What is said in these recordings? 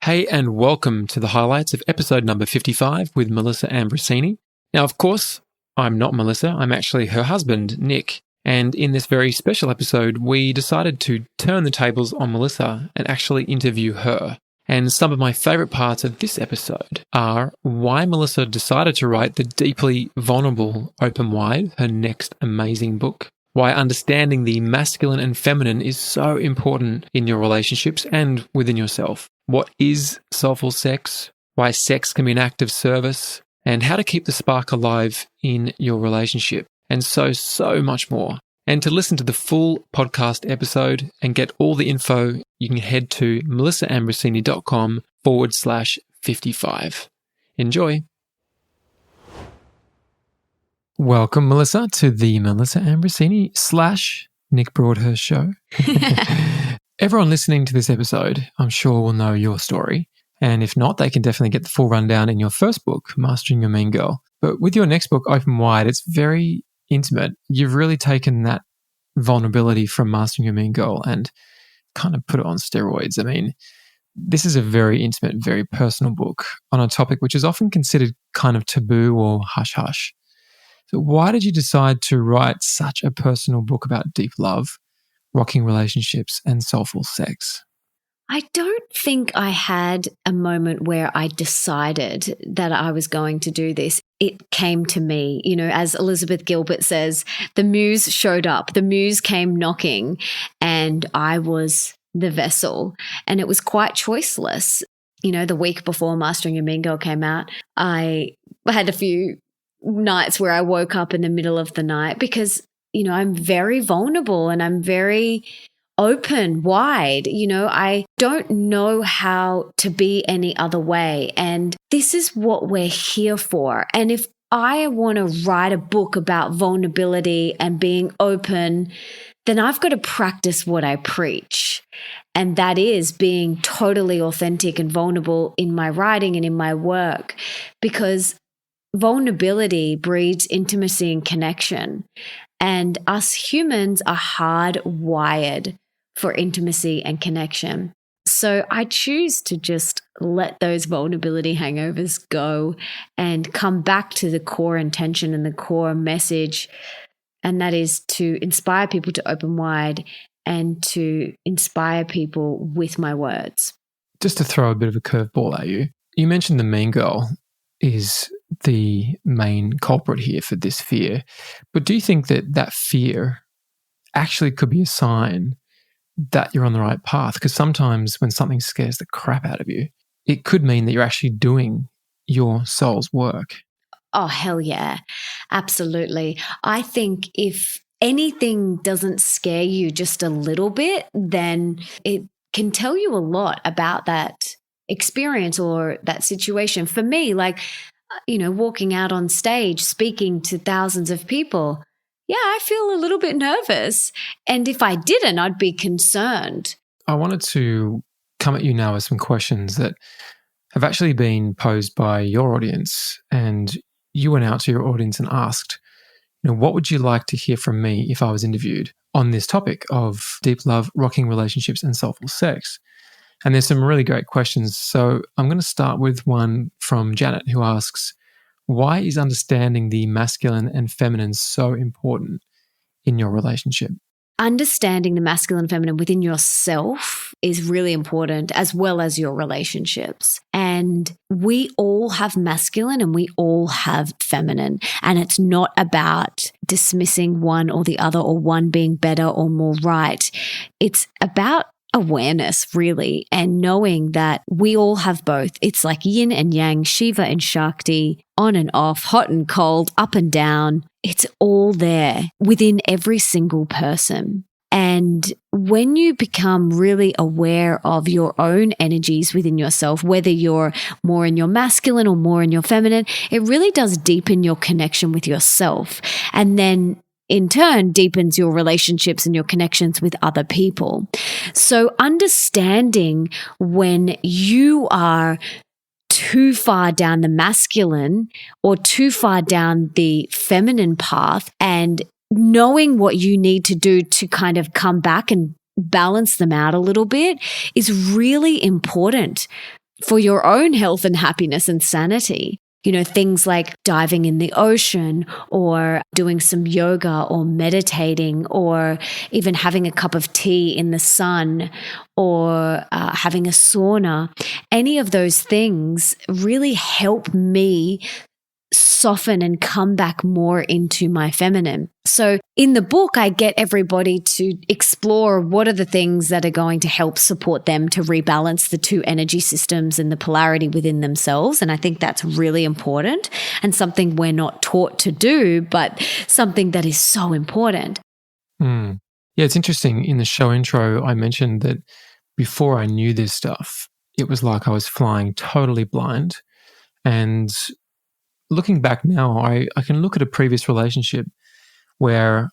Hey, and welcome to the highlights of episode number 55 with Melissa Ambrosini. Now, of course, I'm not Melissa. I'm actually her husband, Nick. And in this very special episode, we decided to turn the tables on Melissa and actually interview her. And some of my favorite parts of this episode are why Melissa decided to write the deeply vulnerable Open Wide, her next amazing book, why understanding the masculine and feminine is so important in your relationships and within yourself, what is soulful sex, why sex can be an act of service, and how to keep the spark alive in your relationship, and so much more. And to listen to the full podcast episode and get all the info, you can head to melissaambrosini.com/55. Enjoy. Welcome, Melissa, to the Melissa Ambrosini / Nick Broadhurst show. Everyone listening to this episode, I'm sure, will know your story. And if not, they can definitely get the full rundown in your first book, Mastering Your Mean Girl. But with your next book, Open Wide, it's very intimate. You've really taken that vulnerability from Mastering Your Mean Girl and kind of put it on steroids. I mean, this is a very intimate, very personal book on a topic which is often considered kind of taboo or hush-hush. So why did you decide to write such a personal book about deep love, rocking relationships, and soulful sex? I don't think I had a moment where I decided that I was going to do this. It came to me, as Elizabeth Gilbert says, the muse showed up, the muse came knocking, and I was the vessel. And it was quite choiceless. The week before Mastering Your Mean Girl came out, I had a few nights where I woke up in the middle of the night because, I'm very vulnerable and I'm very open, wide. I don't know how to be any other way. And this is what we're here for. And if I want to write a book about vulnerability and being open, then I've got to practice what I preach. And that is being totally authentic and vulnerable in my writing and in my work, because vulnerability breeds intimacy and connection. And us humans are hardwired for intimacy and connection. So I choose to just let those vulnerability hangovers go and come back to the core intention and the core message. And that is to inspire people to open wide and to inspire people with my words. Just to throw a bit of a curveball at you, you mentioned the mean girl is the main culprit here for this fear. But do you think that that fear actually could be a sign that you're on the right path? Because sometimes when something scares the crap out of you, it could mean that you're actually doing your soul's work. Oh, hell yeah. Absolutely. I think if anything doesn't scare you just a little bit, then it can tell you a lot about that experience or that situation. For me, walking out on stage, speaking to thousands of people, yeah, I feel a little bit nervous. And if I didn't, I'd be concerned. I wanted to come at you now with some questions that have actually been posed by your audience. And you went out to your audience and asked, what would you like to hear from me if I was interviewed on this topic of deep love, rocking relationships, and soulful sex? And there's some really great questions. So I'm going to start with one from Janet, who asks, why is understanding the masculine and feminine so important in your relationship? Understanding the masculine and feminine within yourself is really important, as well as your relationships. And we all have masculine and we all have feminine. And it's not about dismissing one or the other, or one being better or more right. It's about awareness, really, and knowing that we all have both. It's like yin and yang, Shiva and Shakti, on and off, hot and cold, up and down. It's all there within every single person. And when you become really aware of your own energies within yourself, whether you're more in your masculine or more in your feminine, it really does deepen your connection with yourself. And then in turn deepens your relationships and your connections with other people. So understanding when you are too far down the masculine or too far down the feminine path, and knowing what you need to do to kind of come back and balance them out a little bit is really important for your own health and happiness and sanity. Things like diving in the ocean or doing some yoga or meditating or even having a cup of tea in the sun or having a sauna. Any of those things really help me soften and come back more into my feminine. So in the book, I get everybody to explore what are the things that are going to help support them to rebalance the two energy systems and the polarity within themselves. And I think that's really important and something we're not taught to do, but something that is so important. Yeah, it's interesting. In the show intro, I mentioned that before I knew this stuff, it was like I was flying totally blind. And looking back now, I can look at a previous relationship where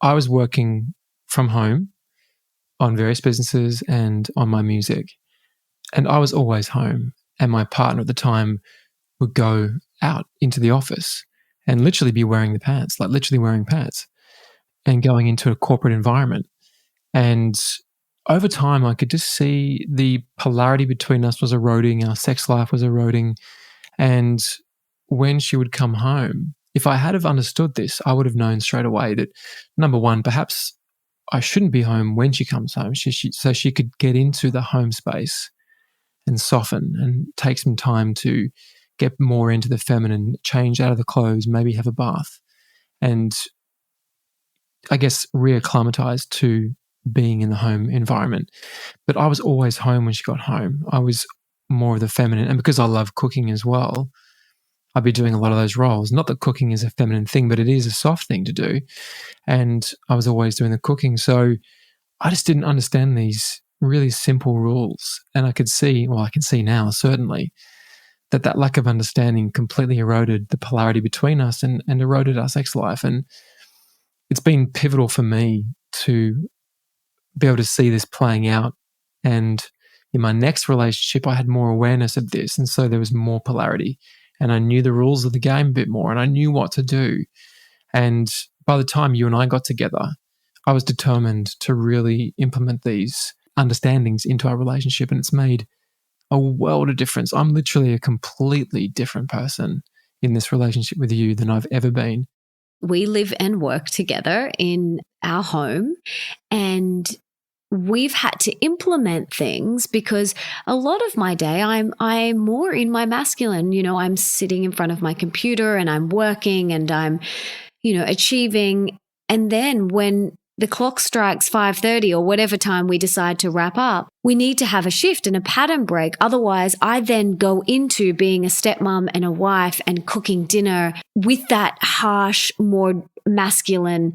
I was working from home on various businesses and on my music, and I was always home. And my partner at the time would go out into the office and literally be wearing the pants, like literally wearing pants and going into a corporate environment. And over time, I could just see the polarity between us was eroding, our sex life was eroding. And when she would come home, if I had have understood this, I would have known straight away that, number one, perhaps I shouldn't be home when she comes home, so she could get into the home space and soften and take some time to get more into the feminine, change out of the clothes, maybe have a bath, and I guess reacclimatize to being in the home environment. But I was always home when she got home. I was more of the feminine. And because I love cooking as well, I'd be doing a lot of those roles. Not that cooking is a feminine thing, but it is a soft thing to do. And I was always doing the cooking. So I just didn't understand these really simple rules. And I can see now certainly, that lack of understanding completely eroded the polarity between us and eroded our sex life. And it's been pivotal for me to be able to see this playing out. And in my next relationship, I had more awareness of this. And so there was more polarity. And I knew the rules of the game a bit more and I knew what to do. And by the time you and I got together, I was determined to really implement these understandings into our relationship. And it's made a world of difference. I'm literally a completely different person in this relationship with you than I've ever been. We live and work together in our home, and we've had to implement things because a lot of my day I'm more in my masculine. I'm sitting in front of my computer and I'm working and I'm, achieving. And then when the clock strikes 5:30 or whatever time we decide to wrap up, we need to have a shift and a pattern break. Otherwise, I then go into being a stepmom and a wife and cooking dinner with that harsh, more masculine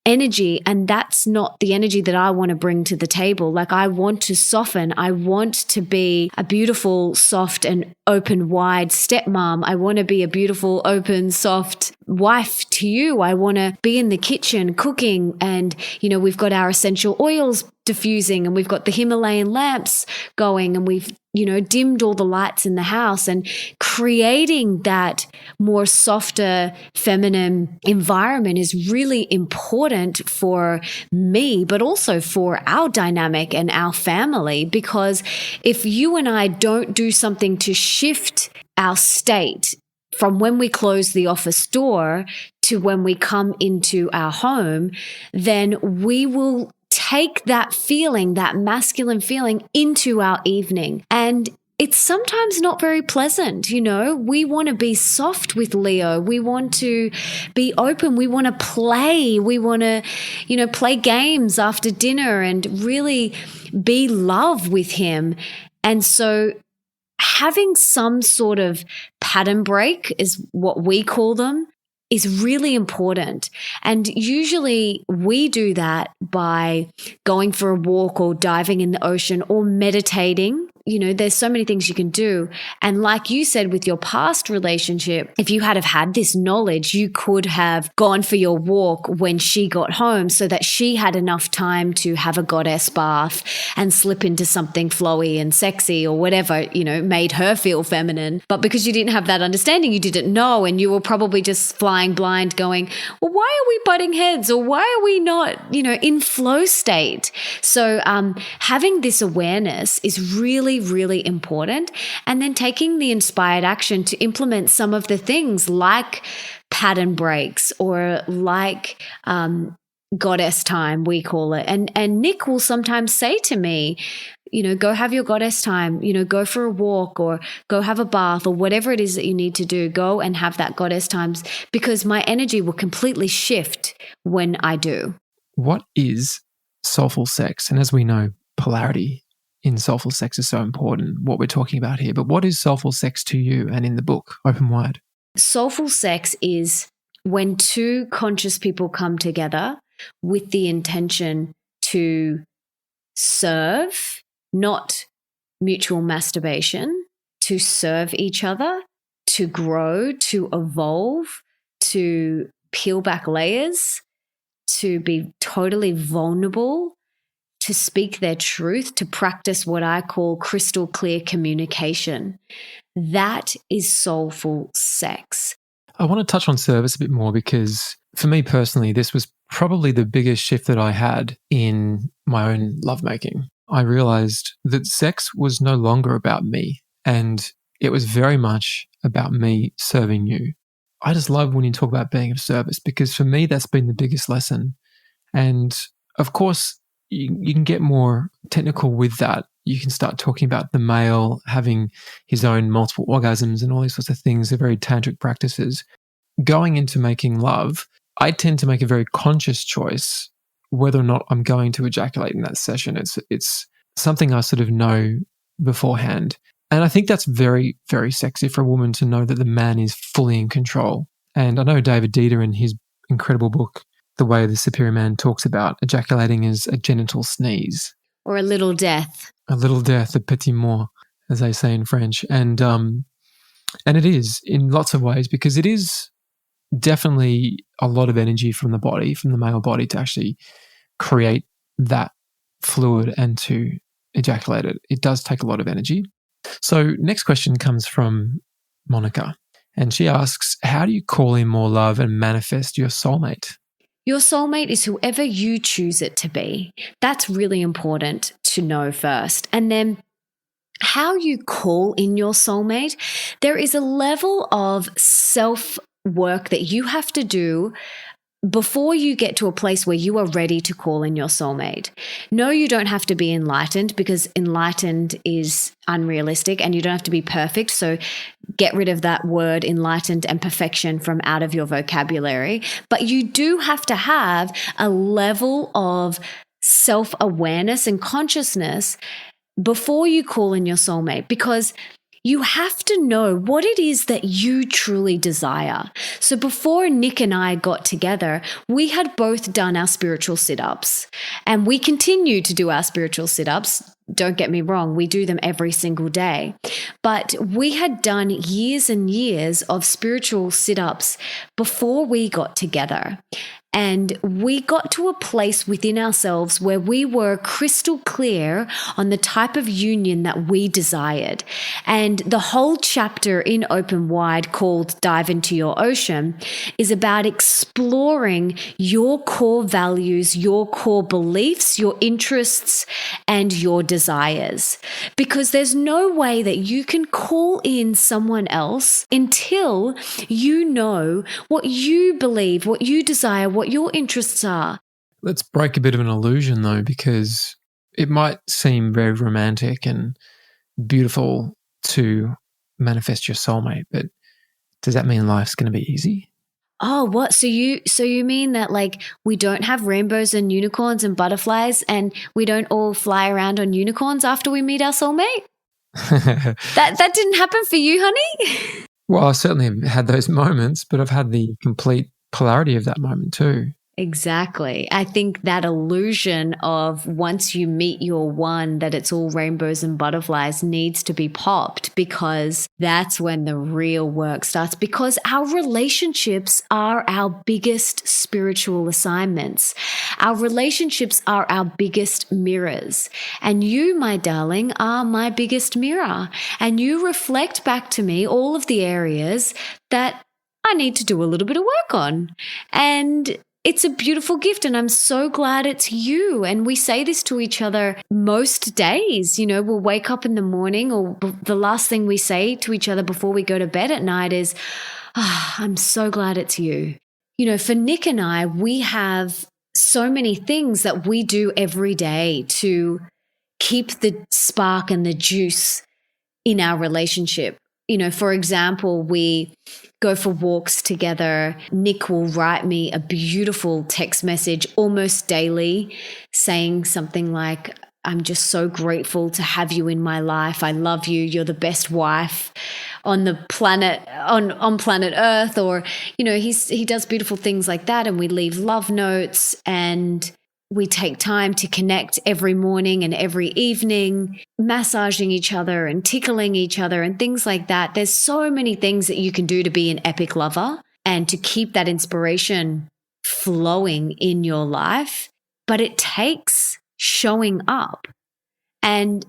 energy. And that's not the energy that I want to bring to the table. Like, I want to soften. I want to be a beautiful, soft and open, wide stepmom. I want to be a beautiful, open, soft wife to you. I want to be in the kitchen cooking. And, we've got our essential oils diffusing and we've got the Himalayan lamps going and we've, dimmed all the lights in the house, and creating that more softer feminine environment is really important for me, but also for our dynamic and our family. Because if you and I don't do something to shift our state from when we close the office door to when we come into our home, then we will take that feeling, that masculine feeling, into our evening. And it's sometimes not very pleasant. We want to be soft with Leo. We want to be open. We want to play. We want to, play games after dinner and really be love with him. And so having some sort of pattern break is what we call them, is really important. And usually we do that by going for a walk or diving in the ocean or meditating. There's so many things you can do. And like you said, with your past relationship, if you had have had this knowledge, you could have gone for your walk when she got home so that she had enough time to have a goddess bath and slip into something flowy and sexy or whatever, made her feel feminine. But because you didn't have that understanding, you didn't know, and you were probably just flying blind going, well, why are we butting heads? Or why are we not, in flow state? So having this awareness is really really, really important. And then taking the inspired action to implement some of the things like pattern breaks or like goddess time, we call it. And Nick will sometimes say to me, go have your goddess time, go for a walk or go have a bath or whatever it is that you need to do. Go and have that goddess times, because my energy will completely shift when I do. What is soulful sex? And as we know, polarity in soulful sex is so important, what we're talking about here. But what is soulful sex to you and in the book, Open Wide? Soulful sex is when two conscious people come together with the intention to serve, not mutual masturbation, to serve each other, to grow, to evolve, to peel back layers, to be totally vulnerable, to speak their truth, to practice what I call crystal clear communication. That is soulful sex. I want to touch on service a bit more because for me personally, this was probably the biggest shift that I had in my own lovemaking. I realized that sex was no longer about me, and it was very much about me serving you. I just love when you talk about being of service, because for me, that's been the biggest lesson. And of course, you can get more technical with that. You can start talking about the male having his own multiple orgasms and all these sorts of things. They're very tantric practices. Going into making love, I tend to make a very conscious choice whether or not I'm going to ejaculate in that session. It's something I sort of know beforehand. And I think that's very, very sexy for a woman to know that the man is fully in control. And I know David Dieter in his incredible book, The Way of the Superior Man, talks about ejaculating as a genital sneeze. Or a little death. A little death, a petit mort, as they say in French. And it is in lots of ways, because it is definitely a lot of energy from the body, from the male body, to actually create that fluid and to ejaculate it. It does take a lot of energy. So next question comes from Monica, and she asks, how do you call in more love and manifest your soulmate? Your soulmate is whoever you choose it to be. That's really important to know first. And then how you call in your soulmate, there is a level of self-work that you have to do before you get to a place where you are ready to call in your soulmate. No, you don't have to be enlightened, because enlightened is unrealistic, and you don't have to be perfect. So get rid of that word enlightened and perfection from out of your vocabulary. But you do have to have a level of self-awareness and consciousness before you call in your soulmate, because you have to know what it is that you truly desire. So before Nick and I got together, we had both done our spiritual sit-ups, and we continue to do our spiritual sit-ups. Don't get me wrong, we do them every single day. But we had done years and years of spiritual sit-ups before we got together. And we got to a place within ourselves where we were crystal clear on the type of union that we desired. And the whole chapter in Open Wide, called Dive Into Your Ocean, is about exploring your core values, your core beliefs, your interests, and your desires. Because there's no way that you can call in someone else until you know what you believe, what you desire, what your interests are. Let's break a bit of an illusion, though, because it might seem very romantic and beautiful to manifest your soulmate, but does that mean life's going to be easy? Oh, what? So you mean that, like, we don't have rainbows and unicorns and butterflies, and we don't all fly around on unicorns after we meet our soulmate? That didn't happen for you, honey? Well, I certainly have had those moments, but I've had the complete polarity of that moment too. Exactly. I think that illusion of once you meet your one, that it's all rainbows and butterflies, needs to be popped, because that's when the real work starts. Because our relationships are our biggest spiritual assignments. Our relationships are our biggest mirrors. And you, my darling, are my biggest mirror. And you reflect back to me all of the areas that I need to do a little bit of work on. And it's a beautiful gift, and I'm so glad it's you. And we say this to each other most days. We'll wake up in the morning, or the last thing we say to each other before we go to bed at night is, I'm so glad it's you. For Nick and I, we have so many things that we do every day to keep the spark and the juice in our relationship. For example, we go for walks together. Nick will write me a beautiful text message almost daily saying something like, I'm just so grateful to have you in my life. I love you. You're the best wife on the planet, on planet Earth. Or, he does beautiful things like that. And we leave love notes, and we take time to connect every morning and every evening, massaging each other and tickling each other and things like that. There's so many things that you can do to be an epic lover and to keep that inspiration flowing in your life. But it takes showing up. And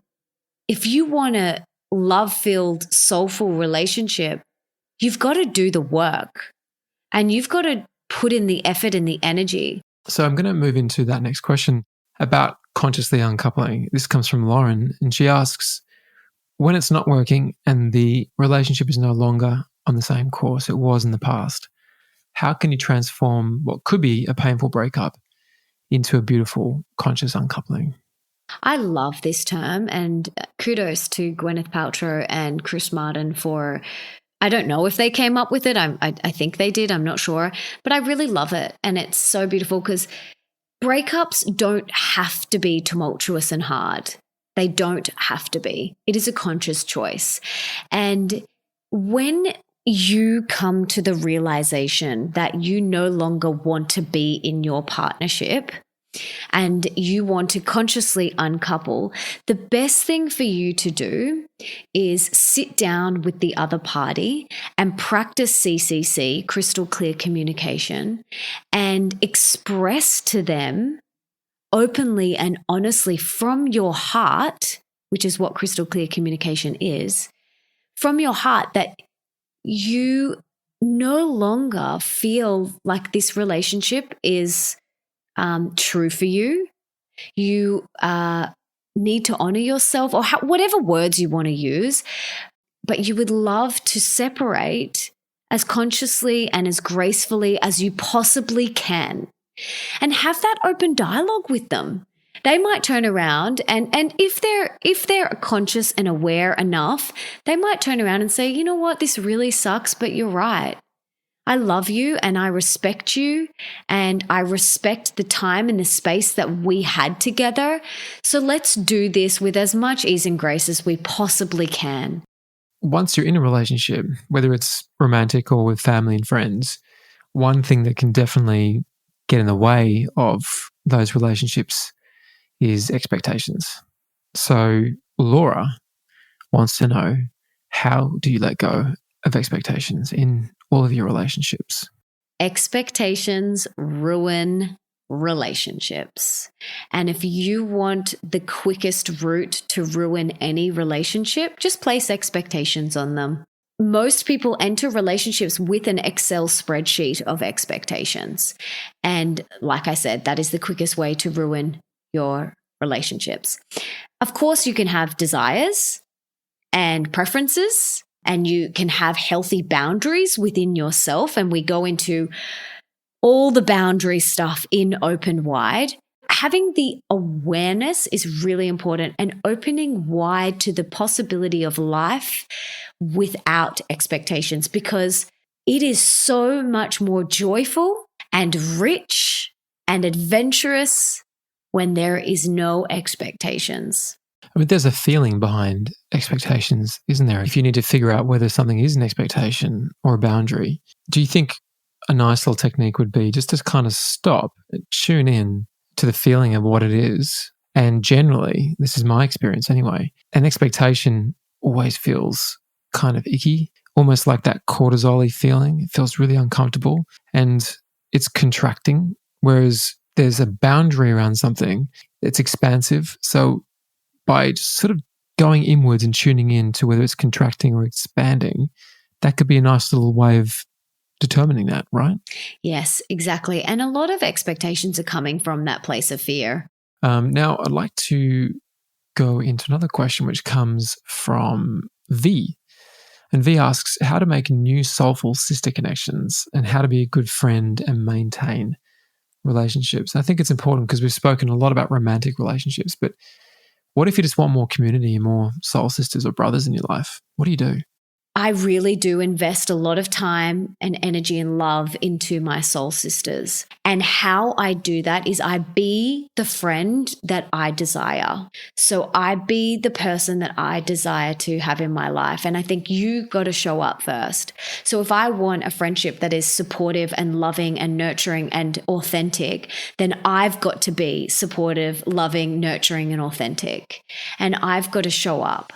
if you want a love-filled, soulful relationship, you've got to do the work, and you've got to put in the effort and the energy. So I'm going to move into that next question about consciously uncoupling. This comes from Lauren, and she asks, when it's not working and the relationship is no longer on the same course it was in the past, how can you transform what could be a painful breakup into a beautiful conscious uncoupling? I love this term, and kudos to Gwyneth Paltrow and Chris Martin for, I don't know if they came up with it. I think they did. I'm not sure. But I really love it. And it's so beautiful because breakups don't have to be tumultuous and hard. They don't have to be. It is a conscious choice. And when you come to the realization that you no longer want to be in your partnership and you want to consciously uncouple, the best thing for you to do is sit down with the other party and practice CCC, crystal clear communication, and express to them openly and honestly from your heart, which is what crystal clear communication is, from your heart, that you no longer feel like this relationship is true for you. You need to honor yourself, or whatever words you want to use, but you would love to separate as consciously and as gracefully as you possibly can, and have that open dialogue with them. They might turn around and if they're conscious and aware enough, they might turn around and say, you know what, this really sucks, but you're right. I love you and I respect you, and I respect the time and the space that we had together. So let's do this with as much ease and grace as we possibly can. Once you're in a relationship, whether it's romantic or with family and friends, one thing that can definitely get in the way of those relationships is expectations. So Laura wants to know, how do you let go of expectations in all of your relationships? Expectations ruin relationships. And if you want the quickest route to ruin any relationship, just place expectations on them. Most people enter relationships with an Excel spreadsheet of expectations. And like I said, that is the quickest way to ruin your relationships. Of course, you can have desires and preferences, and you can have healthy boundaries within yourself. And we go into all the boundary stuff in Open Wide. Having the awareness is really important, and opening wide to the possibility of life without expectations, because it is so much more joyful and rich and adventurous when there is no expectations. I mean, there's a feeling behind expectations, isn't there? If you need to figure out whether something is an expectation or a boundary, do you think a nice little technique would be just to kind of stop and tune in to the feeling of what it is? And generally, this is my experience anyway, an expectation always feels kind of icky, almost like that cortisol-y feeling. It feels really uncomfortable and it's contracting, whereas there's a boundary around something that's expansive. So by just sort of going inwards and tuning in to whether it's contracting or expanding, that could be a nice little way of determining that, right? Yes, exactly. And a lot of expectations are coming from that place of fear. Now, I'd like to go into another question which comes from V. And V asks how to make new soulful sister connections and how to be a good friend and maintain relationships. I think it's important because we've spoken a lot about romantic relationships, but what if you just want more community and more soul sisters or brothers in your life? What do you do? I really do invest a lot of time and energy and love into my soul sisters. And how I do that is I be the friend that I desire. So I be the person that I desire to have in my life. And I think you got to show up first. So if I want a friendship that is supportive and loving and nurturing and authentic, then I've got to be supportive, loving, nurturing, and authentic. And I've got to show up.